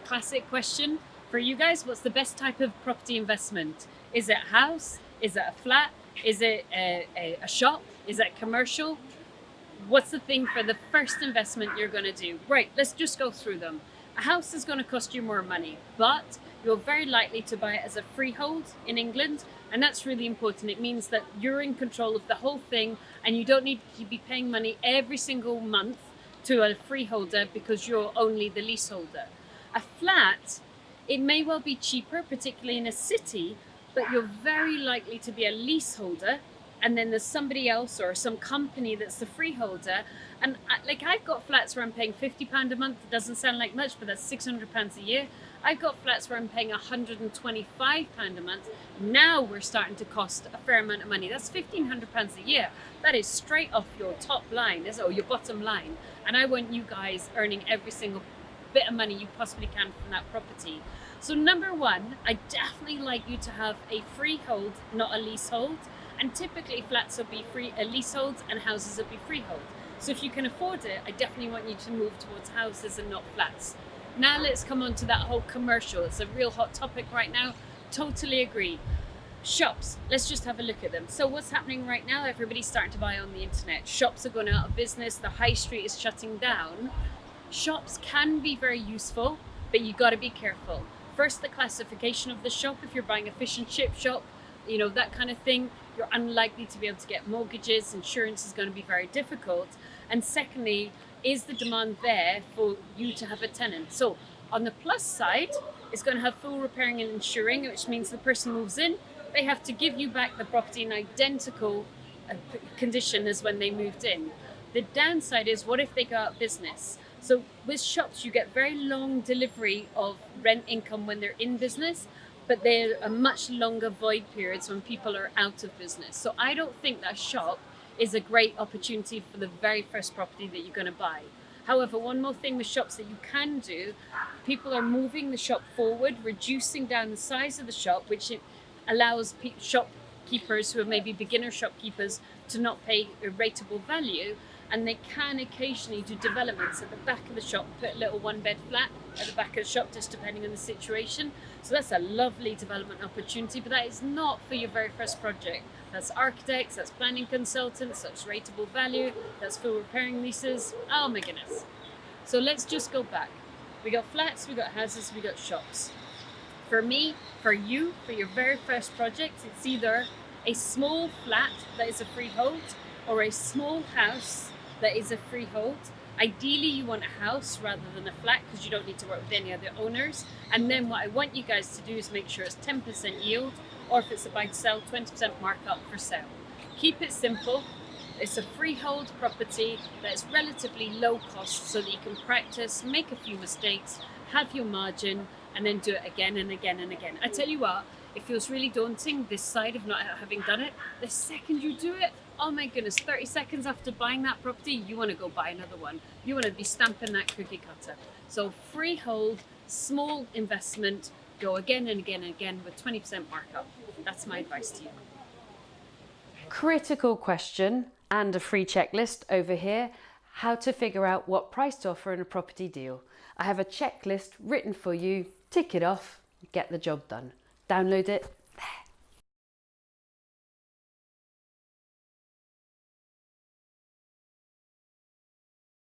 classic question for you guys. What's the best type of property investment? Is it a house? Is it a flat? Is it a shop? Is it commercial? What's the thing for the first investment you're going to do? Right, let's just go through them. A house is going to cost you more money, but you're very likely to buy it as a freehold in England, and that's really important. It means that you're in control of the whole thing, and you don't need to be paying money every single month to a freeholder because you're only the leaseholder. A flat, it may well be cheaper, particularly in a city, but you're very likely to be a leaseholder, and then there's somebody else or some company that's the freeholder. And like, I've got flats where I'm paying £50 a month. It doesn't sound like much, but that's £600 a year. I've got flats where I'm paying £125 a month. Now we're starting to cost a fair amount of money. That's £1,500 a year. That is straight off your top line, or your bottom line. And I want you guys earning every single bit of money you possibly can from that property. So number one, I definitely like you to have a freehold, not a leasehold. And typically flats will be leasehold and houses will be freehold. So if you can afford it, I definitely want you to move towards houses and not flats. Now let's come on to that whole commercial. It's a real hot topic right now. Totally agree. Shops, let's just have a look at them. So what's happening right now? Everybody's starting to buy on the internet. Shops are going out of business. The high street is shutting down. Shops can be very useful, but you got to be careful. First, the classification of the shop. If you're buying a fish and chip shop, that kind of thing, you're unlikely to be able to get mortgages. Insurance is going to be very difficult. And secondly, is the demand there for you to have a tenant? So on the plus side, it's going to have full repairing and insuring, which means the person moves in, they have to give you back the property in identical condition as when they moved in. The downside is, what if they go out of business? So with shops, you get very long delivery of rent income when they're in business, but there are much longer void periods when people are out of business. So I don't think that shop is a great opportunity for the very first property that you're going to buy. However, one more thing with shops that you can do, people are moving the shop forward, reducing down the size of the shop, which allows shopkeepers who are maybe beginner shopkeepers to not pay a rateable value. And they can occasionally do developments at the back of the shop, put a little one-bed flat at the back of the shop, just depending on the situation. So that's a lovely development opportunity, but that is not for your very first project. That's architects, that's planning consultants, that's rateable value, that's full repairing leases. Oh my goodness. So let's just go back. We got flats, we got houses, we got shops. For me, for you, for your very first project, it's either a small flat that is a freehold or a small house that is a freehold. Ideally, you want a house rather than a flat because you don't need to work with any other owners. And then what I want you guys to do is make sure it's 10% yield, or if it's a buy to sell, 20% markup for sale. Keep it simple. It's a freehold property that is relatively low cost so that you can practice, make a few mistakes, have your margin, and then do it again and again and again. I tell you what, it feels really daunting, this side of not having done it. The second you do it, oh my goodness, 30 seconds after buying that property, you want to go buy another one. You want to be stamping that cookie cutter. So freehold, small investment, go again and again and again with 20% markup. That's my advice to you. Critical question and a free checklist over here. How to figure out what price to offer in a property deal. I have a checklist written for you. Tick it off, get the job done. Download it